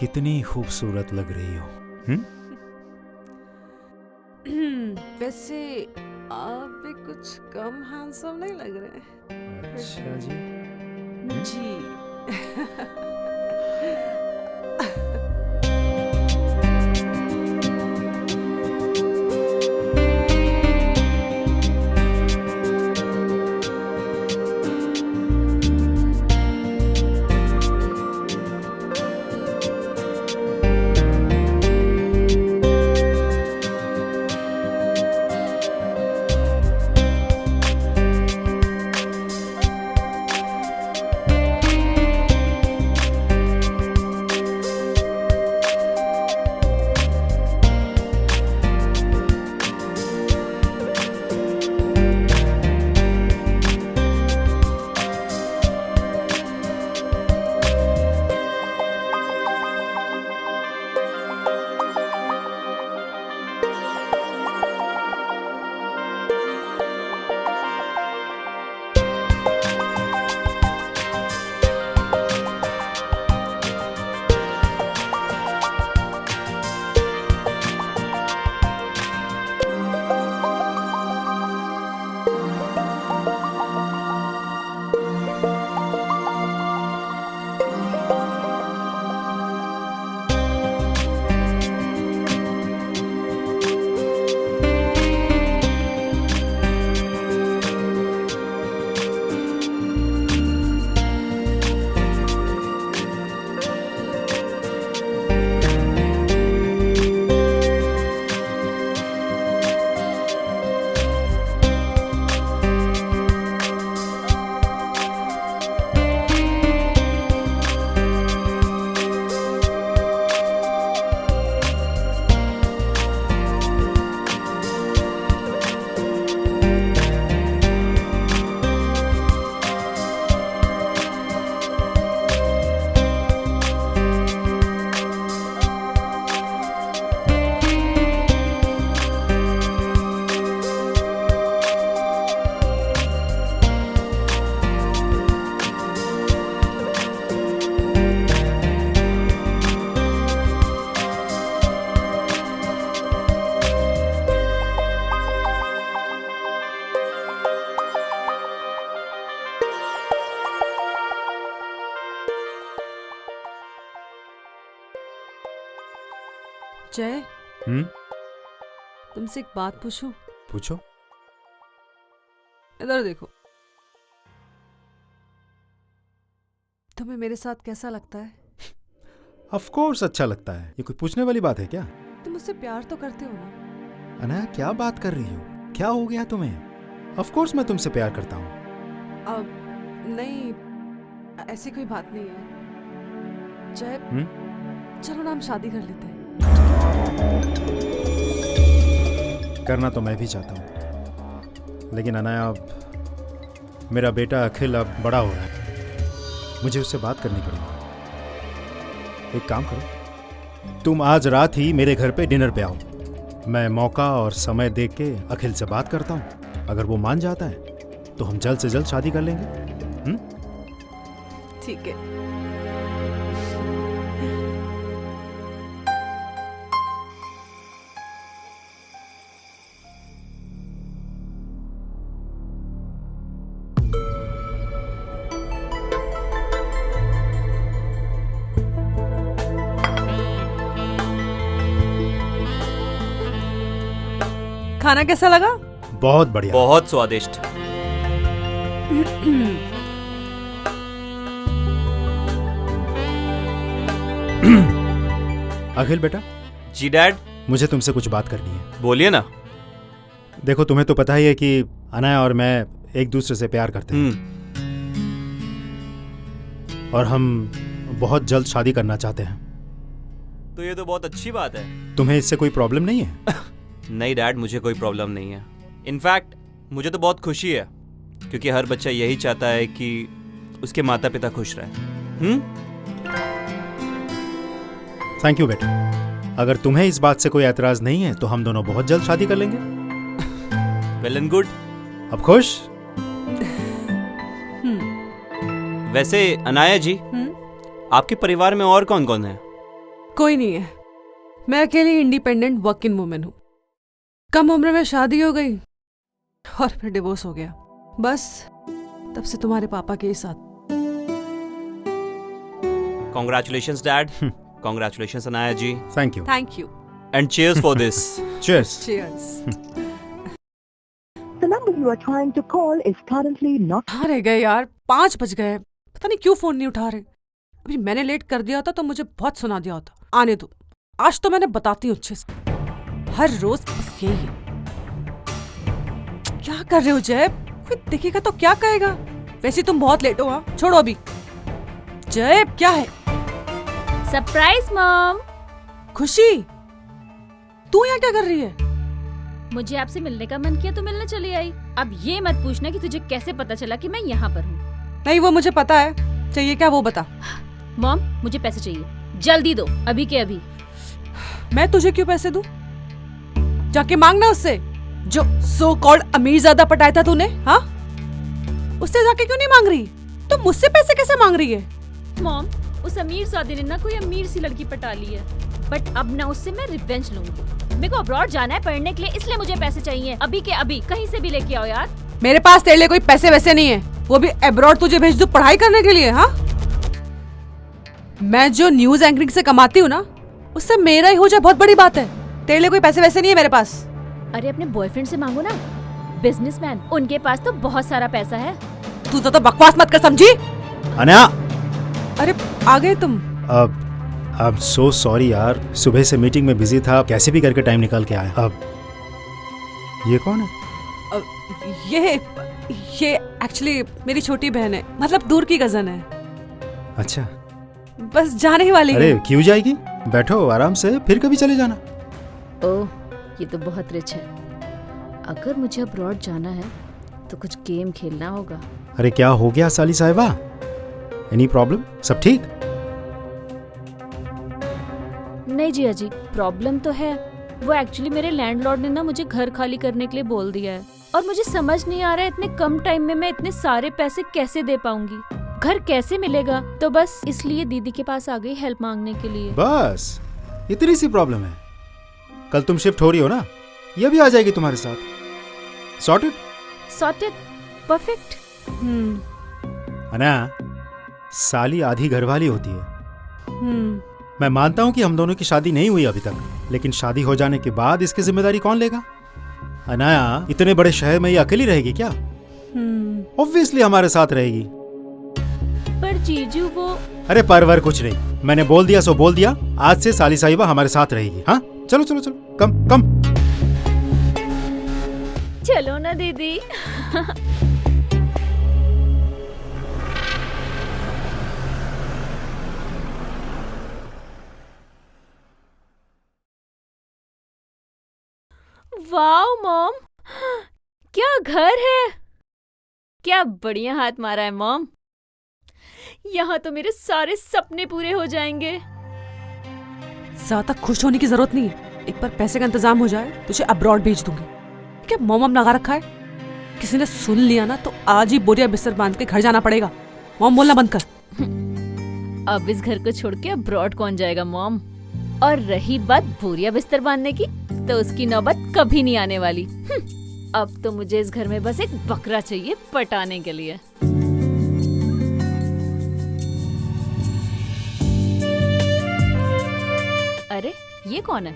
कितनी खूबसूरत लग रही हो। वैसे आप भी कुछ कम हैंडसम नहीं लग रहे। अच्छा जी। जी। जय, तुमसे एक बात पूछूं? पूछो। इधर देखो। तुम्हें मेरे साथ कैसा लगता है? ऑफ कोर्स अच्छा लगता है। ये कोई पूछने वाली बात है क्या? तुम मुझसे प्यार तो करते हो ना? अनाया क्या बात कर रही हो? क्या हो गया तुम्हें? ऑफ कोर्स मैं तुमसे प्यार करता हूँ। अब नहीं, ऐसी कोई बात नहीं है। जय, चलो ना हम शादी कर लेते हैं। करना तो मैं भी चाहता हूँ, लेकिन अनाया अब मेरा बेटा अखिल अब बड़ा हो रहा है, मुझे उससे बात करनी पड़ेगी। एक काम करो, तुम आज रात ही मेरे घर पे डिनर पे आओ। मैं मौका और समय देख के अखिल से बात करता हूँ। अगर वो मान जाता है तो हम जल्द से जल्द शादी कर लेंगे। ठीक है। खाना कैसा लगा? बहुत बढ़िया, बहुत स्वादिष्ट। अखिल बेटा। जी डैड। मुझे तुमसे कुछ बात करनी है। बोलिए ना। देखो, तुम्हें तो पता ही है कि अनाया और मैं एक दूसरे से प्यार करते हैं और हम बहुत जल्द शादी करना चाहते हैं। तो ये तो बहुत अच्छी बात है। तुम्हें इससे कोई प्रॉब्लम नहीं है? नहीं डैड, मुझे कोई प्रॉब्लम नहीं है। इनफैक्ट मुझे तो बहुत खुशी है, क्योंकि हर बच्चा यही चाहता है कि उसके माता पिता खुश रहे। थैंक यू बेटा। अगर तुम्हें इस बात से कोई एतराज नहीं है तो हम दोनों बहुत जल्द शादी कर लेंगे। Well and good. अब खुश? वैसे अनाया जी, आपके परिवार में और कौन कौन है? कोई नहीं है, मैं अकेली इंडिपेंडेंट वर्किंग वुमेन हूँ। कम उम्र में शादी हो गई और फिर डिवोर्स हो गया, बस तब से तुम्हारे पापा के ही साथ। Congratulations, Dad. Congratulations, Anaya ji. Thank you. Thank you. And cheers for this. Cheers. Cheers। The number you are trying to call is currently not. कहाँ रह गए यार, 5 बज गए, पता नहीं क्यों फोन नहीं उठा रहे। अभी मैंने लेट कर दिया होता तो मुझे बहुत सुना दिया होता। आने दो, आज तो मैंने बताती हूँ अच्छे से। हर रोज बस यही है। क्या कर रहे हो जय? कोई देखेगा तो क्या कहेगा? वैसे तुम बहुत लेट हो। हाँ छोड़ो अभी। जय क्या है? Surprise mom. खुशी, तू यहाँ क्या कर रही है? मुझे आपसे मिलने का मन किया तो मिलने चली आई। अब ये मत पूछना कि तुझे कैसे पता चला कि मैं यहाँ पर हूँ। नहीं वो मुझे पता है, चाहिए क्या वो बता। मॉम मुझे पैसे चाहिए, जल्दी दो, अभी के अभी। मैं तुझे क्यों पैसे दूं? जाके मांगना उससे, जो सो कॉल्ड अमीर ज्यादा पटाया था तूने। हाँ, उससे जाके क्यों नहीं मांग रही? तो मुझसे पैसे कैसे मांग रही है? मॉम उस अमीर ज़ादे ने ना कोई अमीर सी लड़की पटा ली है, बट अब ना उससे मैं रिवेंज लूंगी। मेरे को अब्रॉड जाना है पढ़ने के लिए, इसलिए मुझे पैसे चाहिए अभी के अभी। कहीं से भी लेके आओ यार। मेरे पास तेरे लिए कोई पैसे वैसे नहीं है, वो भी अब्रॉड तुझे भेज दूं पढ़ाई करने के लिए। हाँ, मैं जो न्यूज एंकरिंग से कमाती हूँ ना, उससे मेरा ही हो जाए बहुत बड़ी बात है। तेरे लिए कोई पैसे वैसे नहीं है मेरे पास। अरे अपने बॉयफ्रेंड से मांगो ना, बिजनेसमैन, उनके पास तो बहुत सारा पैसा है। तू तो बकवास मत कर, समझी? अनया, अरे आ गए तुम। आई एम सो सॉरी यार, सुबह से मीटिंग में बिजी था, कैसे भी करके टाइम निकाल के आया। अब ये कौन है? ये एक्चुअली मेरी छोटी बहन है, मतलब दूर की कजन है। अच्छा, बस जाने ही वाली अरे है। क्यों जाएगी? बैठो आराम से, फिर कभी चले जाना। ओह ये तो बहुत रिच है। अगर मुझे अब्रॉड जाना है तो कुछ गेम खेलना होगा। अरे क्या हो गया साली साहिबा? Any problem? सब ठीक? नहीं जी अजी, प्रॉब्लम तो है। वो एक्चुअली मेरे लैंडलॉर्ड ने ना मुझे घर खाली करने के लिए बोल दिया है, और मुझे समझ नहीं आ रहा है इतने कम टाइम में मैं इतने सारे पैसे कैसे दे पाऊंगी, घर कैसे मिलेगा। तो बस इसलिए दीदी के पास आ गई हेल्प मांगने के लिए। बस इतनी सी प्रॉब्लम है? कल तुम शिफ्ट हो रही हो ना, ये भी आ जाएगी तुम्हारे साथ। सॉर्टेड? Sorted, perfect. अना, साली आधी घरवाली होती है। मैं मानता हूँ कि हम दोनों की शादी नहीं हुई अभी तक, लेकिन शादी हो जाने के बाद इसकी जिम्मेदारी कौन लेगा? अनाया इतने बड़े शहर में ये अकेली रहेगी क्या? ऑब्वियसली हमारे साथ रहेगी। पर जीजू वो। अरे परवर कुछ नहीं, मैंने बोल दिया सो बोल दिया। आज से साली साहिबा हमारे साथ रहेगी। हाँ चलो चलो चलो, कम कम। चलो ना दीदी। वाओ मॉम, क्या घर है, क्या बढ़िया हाथ मारा है मॉम। यहाँ तो मेरे सारे सपने पूरे हो जाएंगे। ज्यादा खुश होने की जरूरत नहीं है, एक बार पैसे का इंतजाम हो जाए तुझे अब्रॉड भेज दूंगी। क्या मॉम लगा रखा है? किसी ने सुन लिया ना तो आज ही बोरिया बिस्तर बांध के घर जाना पड़ेगा। मॉम बोलना बंद कर। अब इस घर को छोड़ के अब्रॉड कौन जाएगा मॉम। और रही बात बोरिया बिस्तर बांधने की, तो उसकी नौबत कभी नहीं आने वाली। अब तो मुझे इस घर में बस एक बकरा चाहिए पटाने के लिए। अरे ये कौन है?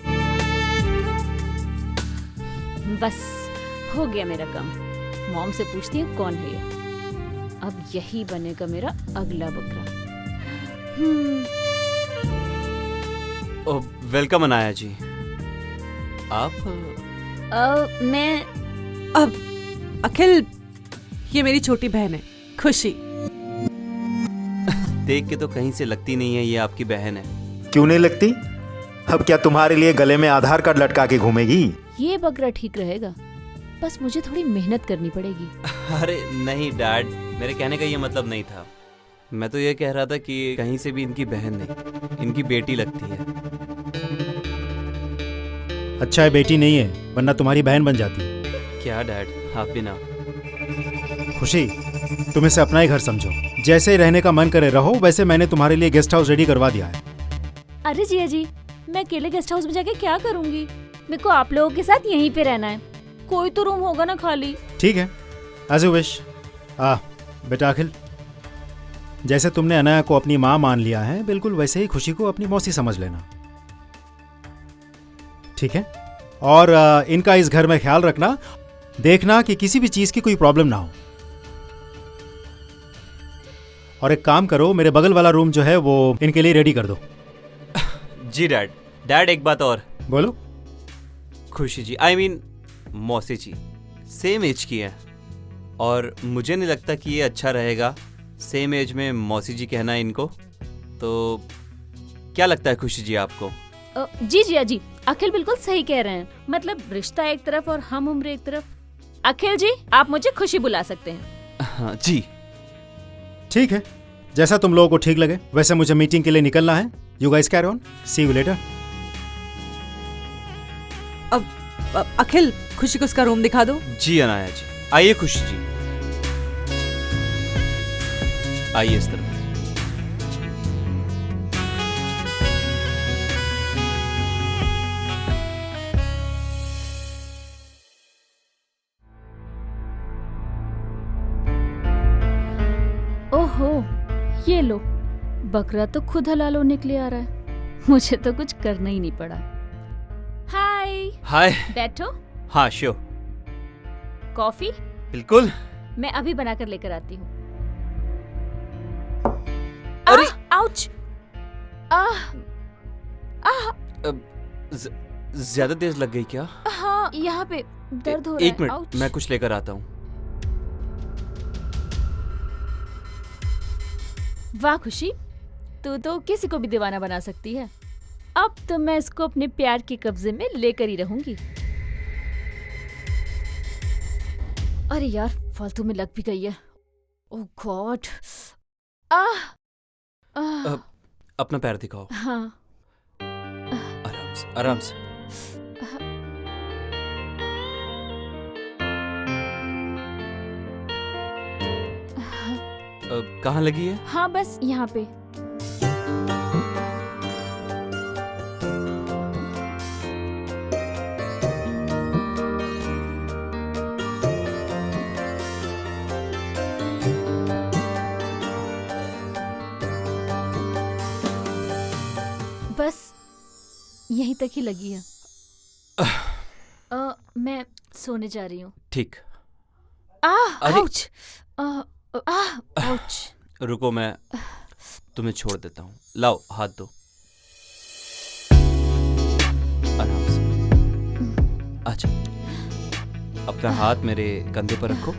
बस हो गया मेरा काम। मॉम से पूछती हूँ कौन है ये। अब यही बनेगा मेरा अगला बकरा। वेलकम अनाया जी। आप? मैं अब अखिल, ये मेरी छोटी बहन है खुशी। देख के तो कहीं से लगती नहीं है ये आपकी बहन है। क्यों नहीं लगती? अब क्या तुम्हारे लिए गले में आधार कार्ड लटका के घूमेगी? ये बकरा ठीक रहेगा, बस मुझे थोड़ी मेहनत करनी पड़ेगी। अरे नहीं डैड, मेरे कहने का ये मतलब नहीं था। मैं तो ये कह रहा था कि कहीं से भी इनकी बहन नहीं, इनकी बेटी लगती है। अच्छा है बेटी नहीं है, वरना तुम्हारी बहन बन जाती। क्या डैड, आप भी ना। खुशी, तुम इसे अपना ही घर समझो। जैसे ही रहने का मन करे रहो, वैसे मैंने तुम्हारे लिए गेस्ट हाउस रेडी करवा दिया है। अरे जिया जी, मैं अकेले गेस्ट हाउस में जाके क्या करूंगी? मेरे को आप लोगों के साथ यहीं पे रहना है। कोई तो रूम होगा ना खाली। ठीक है, एज यू विश। बेटा अखिल, जैसे तुमने अनाया को अपनी माँ मान लिया है, बिल्कुल वैसे ही खुशी को अपनी मौसी समझ लेना, ठीक है? और इनका इस घर में ख्याल रखना, देखना कि किसी भी चीज़ की कोई प्रॉब्लम ना हो। और एक काम करो, मेरे बगल वाला रूम जो है वो इनके लिए रेडी कर दो। जी डैड। डैड एक बात और। बोलो। खुशी जी, आई मीन मौसी जी, सेम एज की है और मुझे नहीं लगता कि ये अच्छा रहेगा सेम एज में मौसी जी कहना है इनको। तो क्या लगता है खुशी जी आपको? जी जिया जी, अखिल बिल्कुल सही कह रहे हैं। मतलब रिश्ता एक तरफ और हम उम्र एक तरफ। अखिल जी, आप मुझे खुशी बुला सकते हैं। हाँ जी। ठीक है, जैसा तुम लोगों को ठीक लगे। वैसे मुझे मीटिंग के लिए निकलना है। You guys carry on, see you later. अब अखिल, खुशी को उसका रूम दिखा दो। जी अनाया जी, आइए खुशी जी, आइए इस तरफ। ओहो, ये लो, बकरा तो खुद हलाल होने के लिए आ रहा है। मुझे तो कुछ करना ही नहीं पड़ा। हाय। हाय। बैठो। हाँ श्योर। कॉफी? बिल्कुल। मैं अभी बनाकर लेकर आती हूँ। अरे! आउच! ज्यादा तेज लग गई क्या? हाँ, यहाँ पे दर्द हो रहा है। एक मिनट, आउच! मैं कुछ लेकर आता हूँ। वाह खुशी, तू तो किसी को भी दीवाना बना सकती है। अब तो मैं इसको अपने प्यार के कब्जे में लेकर ही रहूंगी। अरे यार, फालतू में लग भी गई है। ओह गॉड। अपना पैर दिखाओ। हाँ। आराम से, आराम से। कहाँ लगी है? हाँ, बस यहाँ पे। बस यहीं तक ही लगी है। मैं सोने जा रही हूँ। ठीक। अरे! आउच! आउच! रुको, मैं तुम्हें छोड़ देता हूँ। लाओ, हाथ दो। आराम से। अच्छा, अपना हाथ मेरे कंधे पर रखो।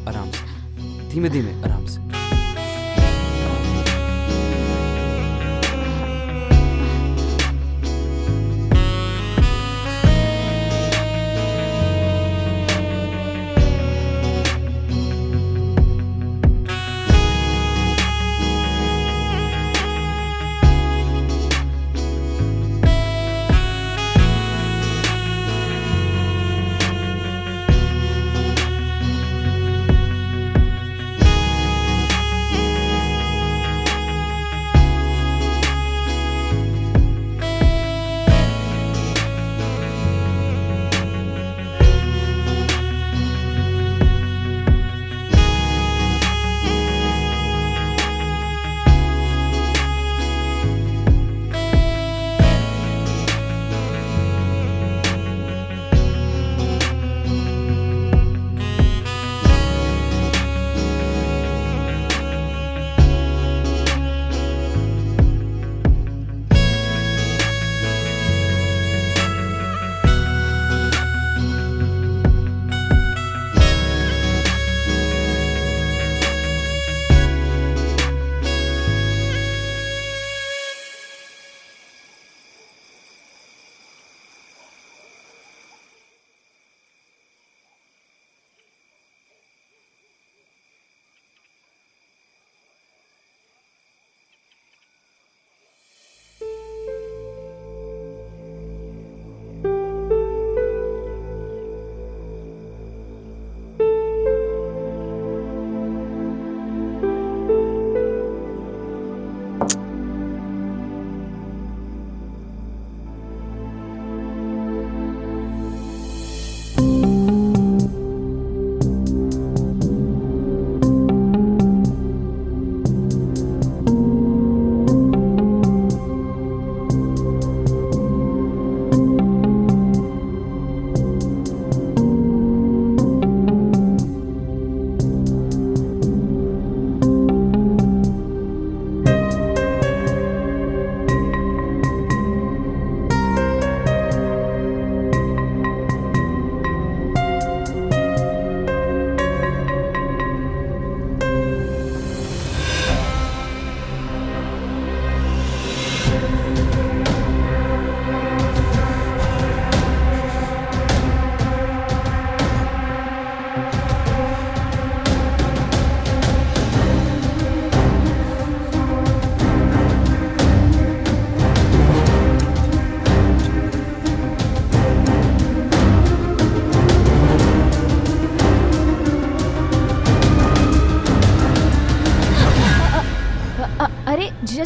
आराम से, धीमे धीमे, आराम से।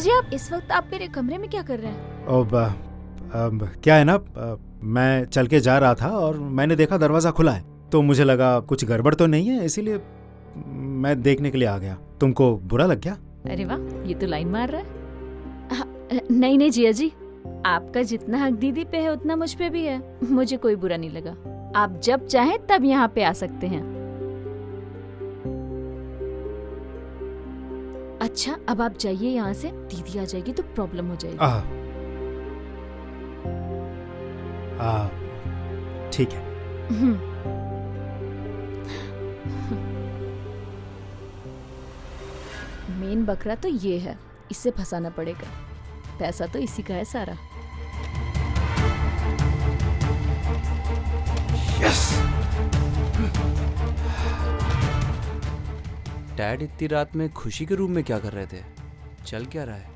जी आप इस वक्त आप मेरे कमरे में क्या कर रहे हैं? क्या है ना, मैं चल के जा रहा था और मैंने देखा दरवाज़ा खुला है, तो मुझे लगा कुछ गड़बड़ तो नहीं है, इसीलिए मैं देखने के लिए आ गया। तुमको बुरा लग गया? अरे वाह, ये तो लाइन मार रहा है। नहीं नहीं जिया जी, आपका जितना हक दीदी पे है उतना मुझ पे भी है। मुझे कोई बुरा नहीं लगा। आप जब चाहें तब यहाँ पे आ सकते हैं। अच्छा अब आप जाइए यहाँ से, दीदी आ जाएगी तो प्रॉब्लम हो जाएगी। ठीक है। मेन बकरा तो ये है, इससे फंसाना पड़ेगा। पैसा तो इसी का है सारा। डैड इतनी रात में खुशी के रूम में क्या कर रहे थे? चल क्या रहा है?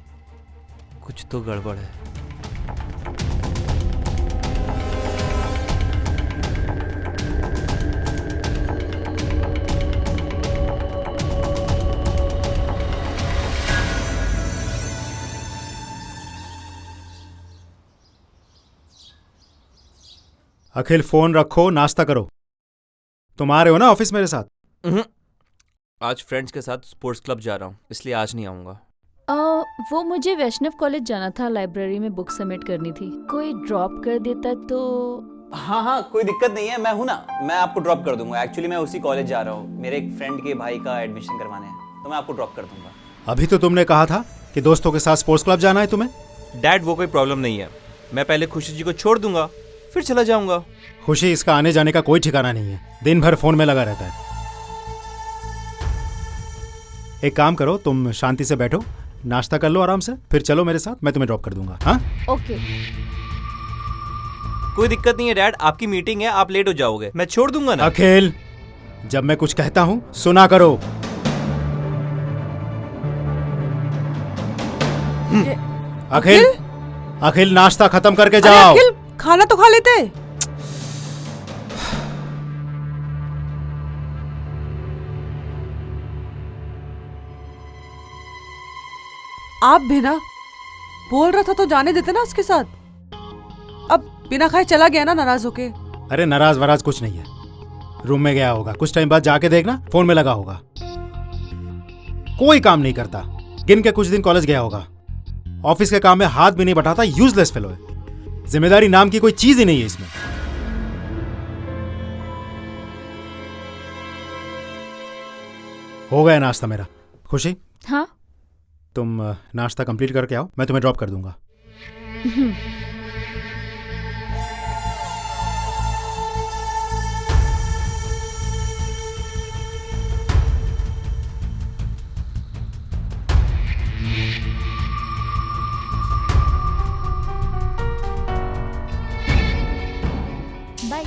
कुछ तो गड़बड़ है। अखिल फोन रखो, नाश्ता करो। तुम आ रहे हो ना ऑफिस मेरे साथ? आज फ्रेंड्स के साथ स्पोर्ट्स क्लब जा रहा हूँ, इसलिए आज नहीं आऊंगा। वो मुझे वैष्णव कॉलेज जाना था, लाइब्रेरी में बुक सबमिट करनी थी। कोई ड्रॉप कर देता तो? हाँ कोई दिक्कत नहीं है, मैं हूँ ना, मैं आपको ड्रॉप कर दूंगा। एक्चुअली मैं उसी कॉलेज जा रहा हूँ, मेरे एक फ्रेंड के भाई का एडमिशन करवाने है, तो मैं आपको ड्रॉप कर दूंगा। अभी तो तुमने कहा था कि दोस्तों के साथ स्पोर्ट्स क्लब जाना है तुम्हें। डैड वो कोई प्रॉब्लम नहीं है, मैं पहले खुशी जी को छोड़ दूंगा फिर चला जाऊंगा। खुशी इसका आने जाने का कोई ठिकाना नहीं है, दिन भर फोन में लगा रहता है। एक काम करो, तुम शांति से बैठो, नाश्ता कर लो आराम से, फिर चलो मेरे साथ, मैं तुम्हें ड्रॉप कर दूंगा। हाँ ओके। कोई दिक्कत नहीं है डैड, आपकी मीटिंग है, आप लेट हो जाओगे, मैं छोड़ दूंगा ना। अखिल, जब मैं कुछ कहता हूं सुना करो। अखिल, अखिल नाश्ता खत्म करके अरे जाओ। अखिल, खाना तो खा लेते। आप भी ना बोल रहा था तो जाने देते ना उसके साथ। अब बिना खाए चला गया ना नाराज होके। अरे नाराज वराज कुछ नहीं है, रूम में गया होगा, कुछ टाइम बाद जाके देखना फोन में लगा होगा। कोई काम नहीं करता, गिन के कुछ दिन कॉलेज गया होगा, ऑफिस के काम में हाथ भी नहीं बढ़ाता, यूजलेस फेलो है। जिम्मेदारी नाम की कोई चीज ही नहीं है इसमें। हो गया नाश्ता मेरा। खुशी, हाँ तुम नाश्ता कंप्लीट करके आओ, मैं तुम्हें ड्रॉप कर दूंगा। बाय।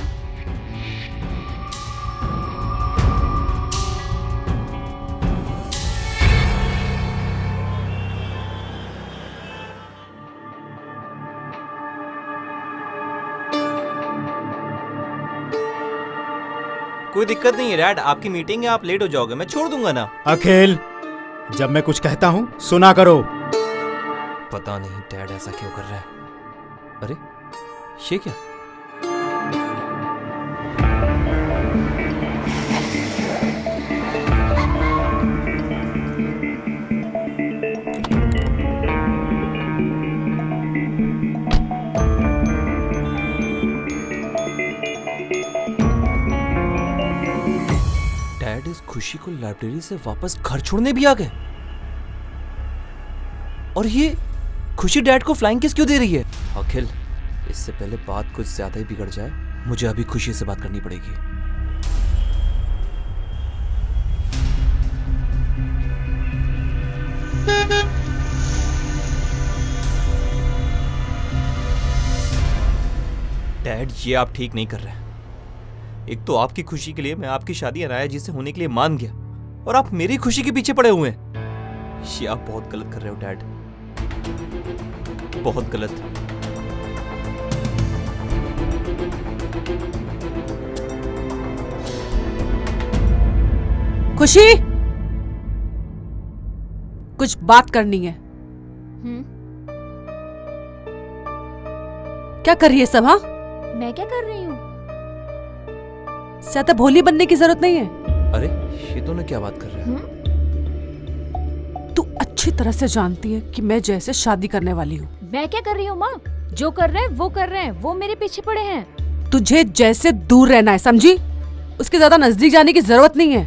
कोई दिक्कत नहीं है डैड, आपकी मीटिंग है, आप लेट हो जाओगे, मैं छोड़ दूंगा ना। अखिल, जब मैं कुछ कहता हूं सुना करो। पता नहीं डैड ऐसा क्यों कर रहा है। अरे ये क्या? डैड इस खुशी को लाइब्रेरी से वापस घर छोड़ने भी आ गए। और ये खुशी डैड को फ्लाइंग किस क्यों दे रही है? अखिल, इससे पहले बात कुछ ज्यादा ही बिगड़ जाए, मुझे अभी खुशी से बात करनी पड़ेगी। डैड ये आप ठीक नहीं कर रहे हैं। एक तो आपकी खुशी के लिए मैं आपकी शादी अनाया जी से होने के लिए मान गया, और आप मेरी खुशी के पीछे पड़े हुए हैं। ये आप बहुत गलत कर रहे हो डैड, बहुत गलत। खुशी, कुछ बात करनी है। क्या कर रही है सब? हाँ, मैं क्या कर रही हूँ? ज्यादा भोली बनने की जरूरत नहीं है। अरे ये दोनों क्या बात कर रहे हैं? तू अच्छी तरह से जानती है कि मैं जैसे शादी करने वाली हूँ। मैं क्या कर रही हूँ माँ? जो कर रहे हैं वो कर रहे हैं, वो मेरे पीछे पड़े हैं। तुझे जैसे दूर रहना है, समझी? उसके ज्यादा नजदीक जाने की जरूरत नहीं है।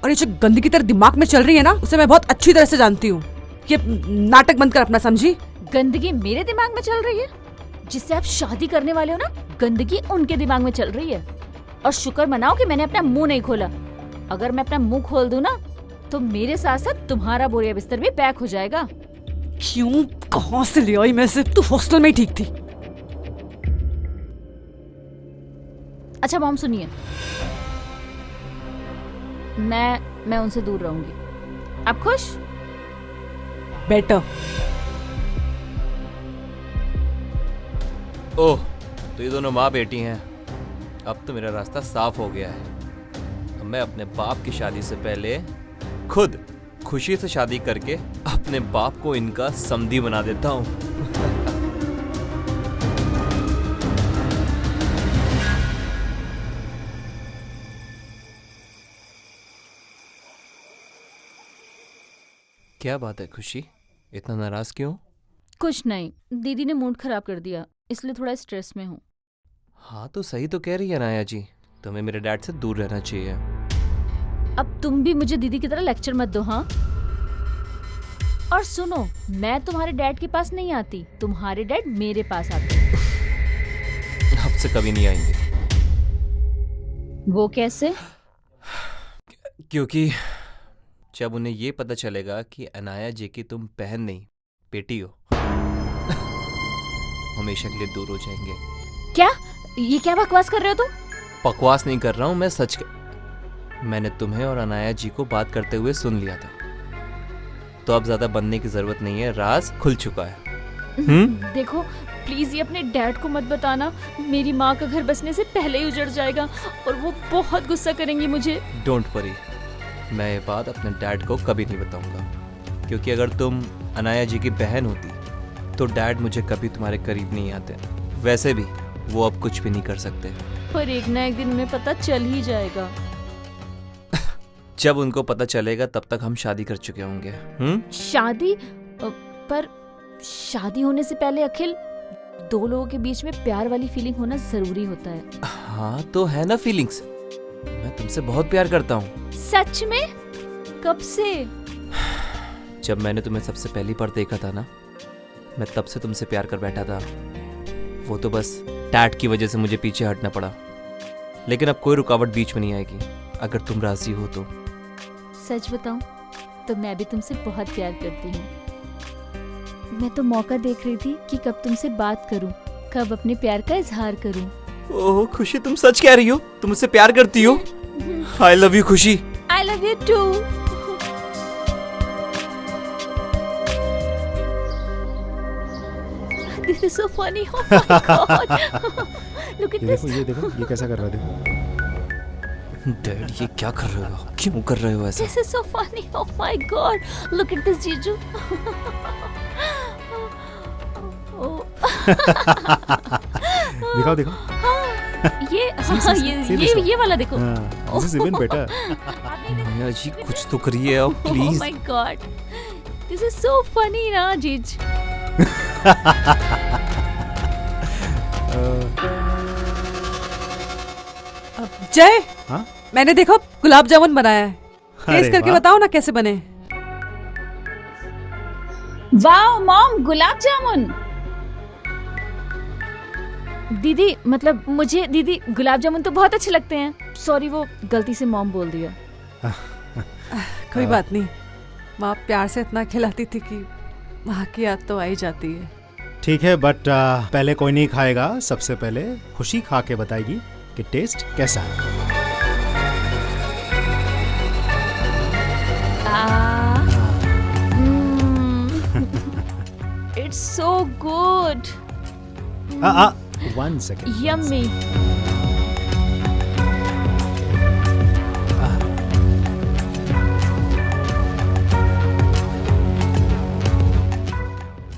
और ये जो गंदगी तेरे दिमाग में चल रही है ना, उसे मैं बहुत अच्छी तरह से जानती हूँ। ये नाटक बंद कर अपना, समझी? गंदगी मेरे दिमाग में चल रही है? जिससे आप शादी करने वाले हो ना, गंदगी उनके दिमाग में चल रही है। और शुक्र मनाओ कि मैंने अपना मुंह नहीं खोला। अगर मैं अपना मुंह खोल दूं ना, तो मेरे साथ साथ तुम्हारा बोरिया बिस्तर भी पैक हो जाएगा। क्यों? कहाँ से ले आई मैं? सिर्फ तू हॉस्टल में ही ठीक थी। अच्छा मॉम सुनिए, मैं उनसे दूर रहूंगी। आप खुश? बेटर। ओह, तो ये दोनों माँ बेटी हैं। अब तो मेरा रास्ता साफ हो गया है। अब मैं अपने बाप की शादी से पहले खुद खुशी से शादी करके अपने बाप को इनका समधी बना देता हूँ। क्या बात है खुशी, इतना नाराज क्यों? कुछ नहीं, दीदी ने मूड खराब कर दिया, इसलिए थोड़ा स्ट्रेस में हूँ। हाँ तो सही तो कह रही है नाया जी, तुम्हें मेरे डैड से दूर रहना चाहिए। अब तुम भी मुझे दीदी की तरह लेक्चर मत दो, हाँ? और सुनो, मैं तुम्हारे डैड के पास नहीं आती, तुम्हारे डैड मेरे पास आते हैं। अब से कभी नहीं आएंगे। वो कैसे? क्योंकि जब उन्हें ये पता चलेगा कि अनाया जी की तुम बहन नहीं बेटी हो, हमेशा के लिए दूर हो जाएंगे। क्या? ये क्या बकवास कर रहे हो तुम? बकवास नहीं कर रहा हूँ मैं, सच मैंने तुम्हें और अनाया जी को बात करते हुए सुन लिया था। तो अब ज्यादा बनने की जरूरत नहीं है, राज खुल चुका है। देखो प्लीज ये अपने डैड को मत बताना, मेरी माँ का घर बसने से पहले ही उजड़ जाएगा और वो बहुत गुस्सा करेंगी मुझे। डोंट वरी, मैं ये बात अपने डैड को कभी नहीं बताऊंगा, क्योंकि अगर तुम अनाया जी की बहन होती तो डैड मुझे कभी तुम्हारे करीब नहीं आते। वैसे भी वो अब कुछ भी नहीं कर सकते। पर एक ना एक दिन उन्हें पता चल ही जाएगा। जब उनको पता चलेगा तब तक हम शादी कर चुके होंगे। शादी? पर शादी होने से पहले अखिल, दो लोगों के बीच में प्यार वाली फीलिंग होना जरूरी होता है। हाँ तो है ना फीलिंग्स, मैं तुमसे बहुत प्यार करता हूँ। सच में? कब से? जब मैंने तुम्हें सबसे पहली बार देखा था ना, मैं तब से तुमसे प्यार कर बैठा था। वो तो बस डैड की वजह से मुझे पीछे हटना पड़ा, लेकिन अब कोई रुकावट बीच में नहीं आएगी अगर तुम राजी हो तो। सच बताऊं तो मैं भी तुमसे बहुत प्यार करती हूँ। मैं तो मौका देख रही थी कि कब तुमसे बात करूं, कब अपने प्यार का इजहार करूं। ओह खुशी, तुम सच कह रही हो? तुम मुझसे प्यार करती हो? आई love you Khushi. I love you too. This is so funny. Oh my God. Look at this. ये देखो ये कैसा कर रहा है, देखो। डैड ये क्या कर रहे हो? क्यों कर रहे हो ऐसा? This is so funny. Oh my God. Look at this, Jiju. Oh. दिखाओ दिखाओ। ये वाला देखो। This is even better. नाया जी कुछ तो करिए अब Oh please. my God. This is so funny ना जीज। जय, हाँ? मैंने देखो गुलाब जामुन बनाया है, अरे टेस्ट करके वाह। बताओ ना कैसे बने। Wow mom, gulab jamun. दीदी मतलब मुझे दीदी गुलाब जामुन तो बहुत अच्छे लगते हैं। सॉरी, वो गलती से मॉम बोल दिया। कोई बात नहीं, माँ प्यार से इतना खिलाती थी कि वहाँ की याद तो आ ही जाती है। ठीक है, बट पहले कोई नहीं खाएगा, सबसे पहले खुशी खा के बताएगी कि टेस्ट कैसा है। It's so good. 1 second. Yummy.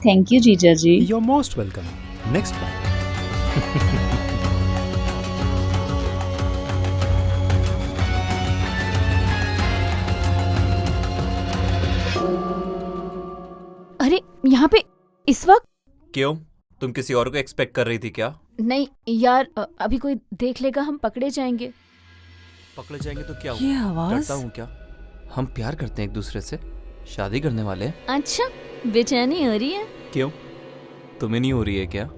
Thank you, Jija ji. You're most welcome. Next bite. अरे यहाँ पे इस वक्त? क्यों, तुम किसी और को एक्सपेक्ट कर रही थी क्या? नहीं यार, अभी कोई देख लेगा, हम पकड़े जाएंगे। पकड़े जाएंगे तो क्या ये हुआ? आवाज? डरता हूँ क्या? हम प्यार करते हैं एक दूसरे से, शादी करने वाले हैं। अच्छा, बेचैनी हो रही है? क्यों, तुम्हें नहीं हो रही है क्या?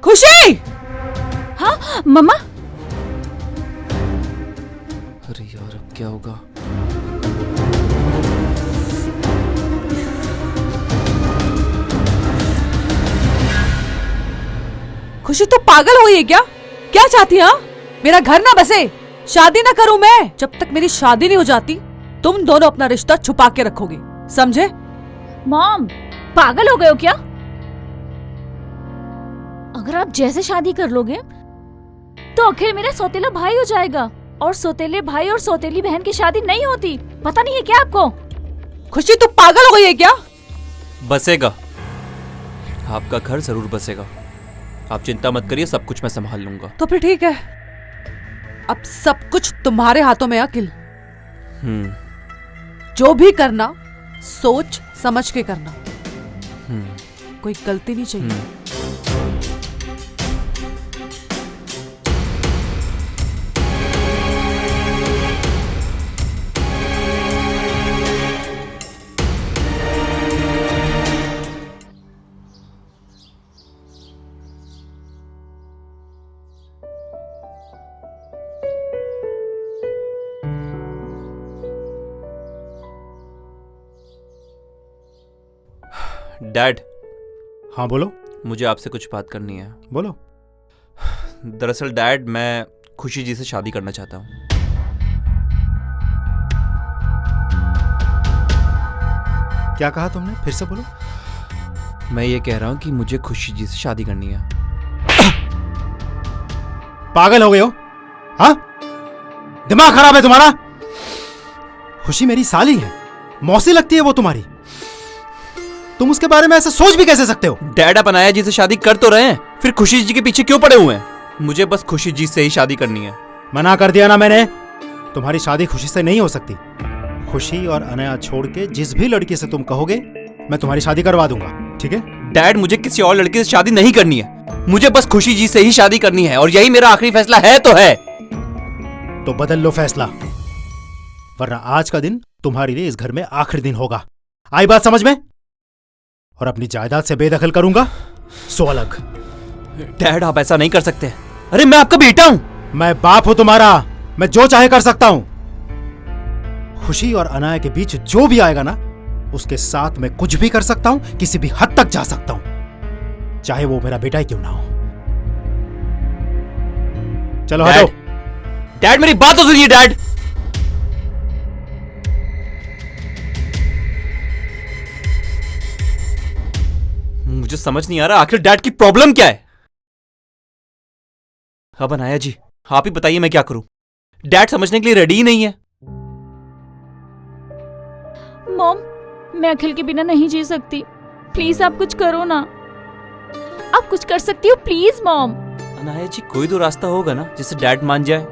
खुशी! हाँ मम्मा। अरे यार, अब क्या होगा? खुशी तू पागल हो गई है क्या? क्या चाहती है? मेरा घर ना बसे, शादी ना करूं मैं। जब तक मेरी शादी नहीं हो जाती तुम दोनों अपना रिश्ता छुपा के रखोगे, समझे? मॉम, पागल हो गए हो क्या? अगर आप जैसे शादी कर लोगे तो आखिर मेरा सौतेला भाई हो जाएगा, और सौतेले भाई और सौतेली बहन की शादी नहीं होती। पता नहीं है क्या आपको? खुशी तू पागल हो गई है क्या? बसेगा, आपका घर जरूर बसेगा। आप चिंता मत करिए, सब कुछ मैं संभाल लूंगा। तो फिर ठीक है, अब सब कुछ तुम्हारे हाथों में है अखिल। जो भी करना सोच समझ के करना, कोई गलती नहीं चाहिए। डैड, हाँ बोलो। मुझे आपसे कुछ बात करनी है। बोलो। दरअसल डैड, मैं खुशी जी से शादी करना चाहता हूँ। क्या कहा तुमने, फिर से बोलो। मैं ये कह रहा हूँ कि मुझे खुशी जी से शादी करनी है। पागल हो गए हो? हाँ, दिमाग खराब है तुम्हारा? खुशी मेरी साली है, मौसी लगती है वो तुम्हारी। तुम उसके बारे में ऐसे सोच भी कैसे सकते हो? डैड, आप अनाया जी से शादी कर तो रहे हैं, फिर खुशी जी के पीछे क्यों पड़े हुए हैं? मुझे बस खुशी जी से ही शादी करनी है। मना कर दिया ना मैंने, तुम्हारी शादी खुशी से नहीं हो सकती। खुशी और अनाया छोड़ के जिस भी लड़की से तुम कहोगे मैं तुम्हारी शादी करवा दूंगा, ठीक है? डैड, मुझे किसी और लड़की से शादी नहीं करनी है, मुझे बस खुशी जी से ही शादी करनी है, और यही मेरा आखिरी फैसला है तो है। तो बदल लो फैसला, वरना आज का दिन तुम्हारे लिए इस घर में आखिरी दिन होगा। आई बात समझ में? और अपनी जायदाद से बेदखल करूंगा, सो अलग। डैड, आप ऐसा नहीं कर सकते। अरे मैं आपका बेटा हूं। मैं बाप हूं तुम्हारा, मैं जो चाहे कर सकता हूं। खुशी और अनाया के बीच जो भी आएगा ना, उसके साथ मैं कुछ भी कर सकता हूं, किसी भी हद तक जा सकता हूं, चाहे वो मेरा बेटा ही क्यों ना हो। चलो हटो। डैड, मेरी बात तो सुनिए डैड। मुझे समझ नहीं आ रहा आखिर डैड की प्रॉब्लम क्या है। अब अनाया जी, आप ही बताइए मैं क्या करूं। डैड समझने के लिए रेडी ही नहीं है। मॉम, मैं अखिल के बिना नहीं जी सकती। प्लीज आप कुछ करो ना, आप कुछ कर सकती हो प्लीज मॉम। अनाया जी, कोई तो रास्ता होगा ना जिससे डैड मान जाए।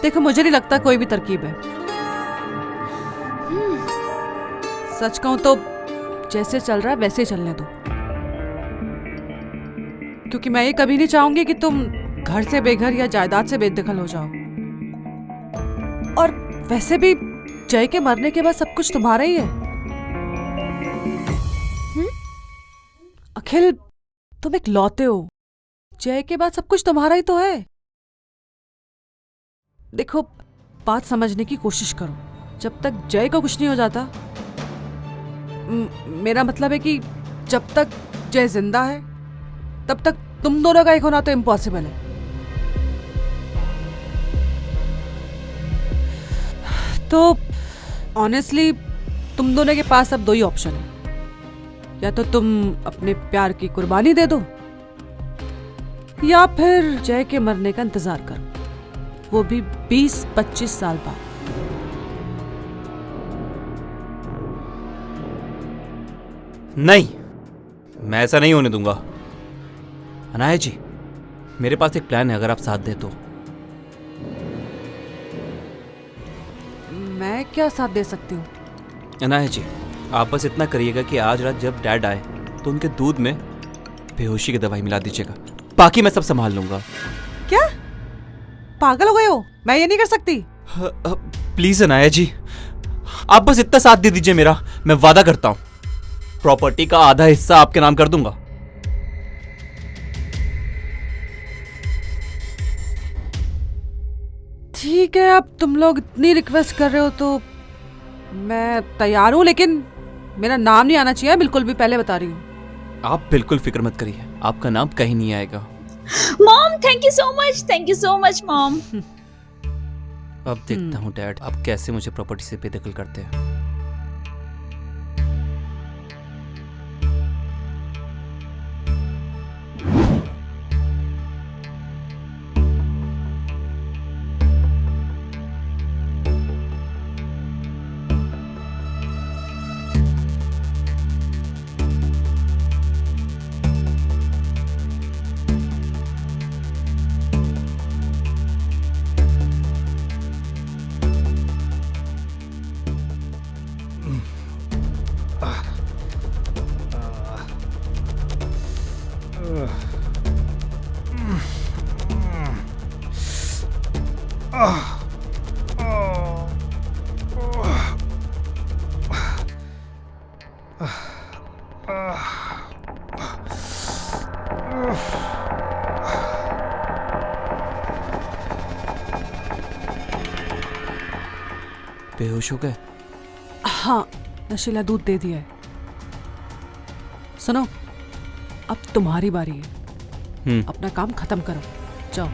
देखो, मुझे नहीं लगता कोई भी तरकीब है। सच कहूं तो जैसे चल रहा है वैसे ही चलने दो, क्योंकि मैं ये कभी नहीं चाहूंगी कि तुम घर से बेघर या जायदाद से बेदखल हो जाओ। और वैसे भी जय के मरने के बाद सब कुछ तुम्हारा ही है। अखिल, तुम एक लौते हो, जय के बाद सब कुछ तुम्हारा ही तो है। देखो, बात समझने की कोशिश करो। जब तक जय को कुछ नहीं हो जाता, मेरा मतलब है कि जब तक जय जिंदा है तब तक तुम दोनों का एक होना तो इम्पॉसिबल है। तो ऑनेस्टली तुम दोनों के पास अब दो ही ऑप्शन है, या तो तुम अपने प्यार की कुर्बानी दे दो या फिर जय के मरने का इंतजार करो, वो भी 20-25 साल बाद। नहीं, मैं ऐसा नहीं होने दूंगा। अनाया जी, मेरे पास एक प्लान है, अगर आप साथ दे तो। मैं क्या साथ दे सकती हूँ? अनाया जी, आप बस इतना करिएगा कि आज रात जब डैड आए तो उनके दूध में बेहोशी की दवाई मिला दीजिएगा, बाकी मैं सब संभाल लूंगा। क्या पागल हो गए हो? मैं ये नहीं कर सकती। प्लीज अनाया जी, आप बस इतना साथ दे दीजिए मेरा, मैं वादा करता हूँ प्रॉपर्टी का आधा हिस्सा आपके नाम कर दूंगा। ठीक है, अब तुम लोग इतनी रिक्वेस्ट कर रहे हो तो मैं तैयार हूँ, लेकिन मेरा नाम नहीं आना चाहिए, बिल्कुल भी, पहले बता रही हूँ। आप बिल्कुल फिक्र मत करिए, आपका नाम कहीं नहीं आएगा। Mom thank you so much mom. अब देखता हूँ डैड आप कैसे मुझे प्रॉपर्टी से बेदखल करते हैं। बेहोश हो गए? हाँ, नशीला दूध दे दिया है। सुनो, अब तुम्हारी बारी है, अपना काम खत्म करो, जाओ।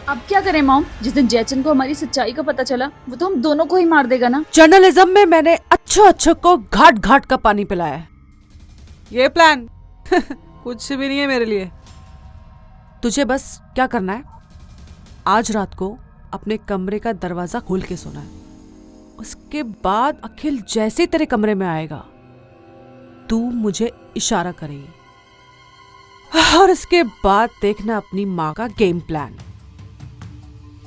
अब क्या करें मॉम? जिस दिन जयचंद को हमारी सच्चाई का पता चला वो तो हम दोनों को ही मार देगा ना। जर्नलिज्म में मैंने अच्छे को घाट घाट का पानी पिलाया है। ये प्लान कुछ भी नहीं है मेरे लिए। तुझे बस क्या करना है, आज रात को अपने कमरे का दरवाजा खोल के सोना है। उसके बाद अखिल जैसे तेरे कमरे में आएगा तू मुझे इशारा करेगी, और इसके बाद देखना अपनी माँ का गेम प्लान।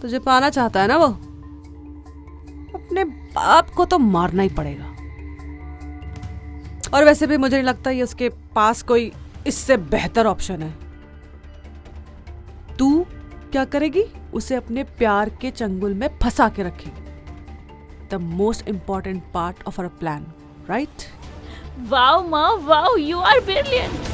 तुझे पाना चाहता है ना वो, अपने बाप को तो मारना ही पड़ेगा। और वैसे भी मुझे नहीं लगता ये उसके पास कोई इससे बेहतर ऑप्शन है। तू क्या करेगी? उसे अपने प्यार के चंगुल में फंसा के रखेगी। The most important part of our plan, right? Wow माँ, wow, you are brilliant.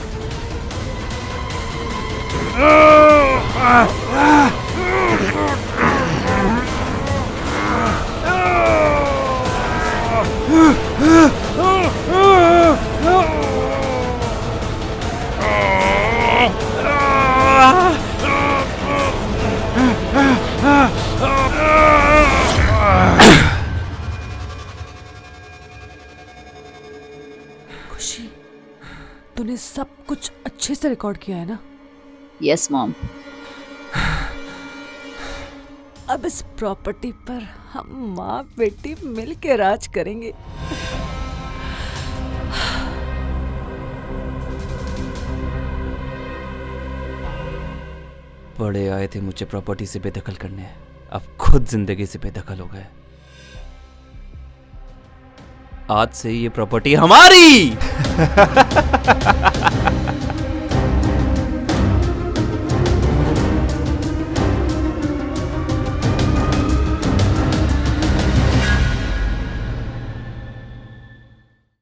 Khushi, तूने सब कुछ अच्छे से रिकॉर्ड किया है ना? Yes mom. अब इस प्रॉपर्टी पर हम माँ बेटी मिल के राज करेंगे। बड़े आए थे मुझे प्रॉपर्टी से बेदखल करने, अब खुद जिंदगी से बेदखल हो गए। आज से ये प्रॉपर्टी हमारी।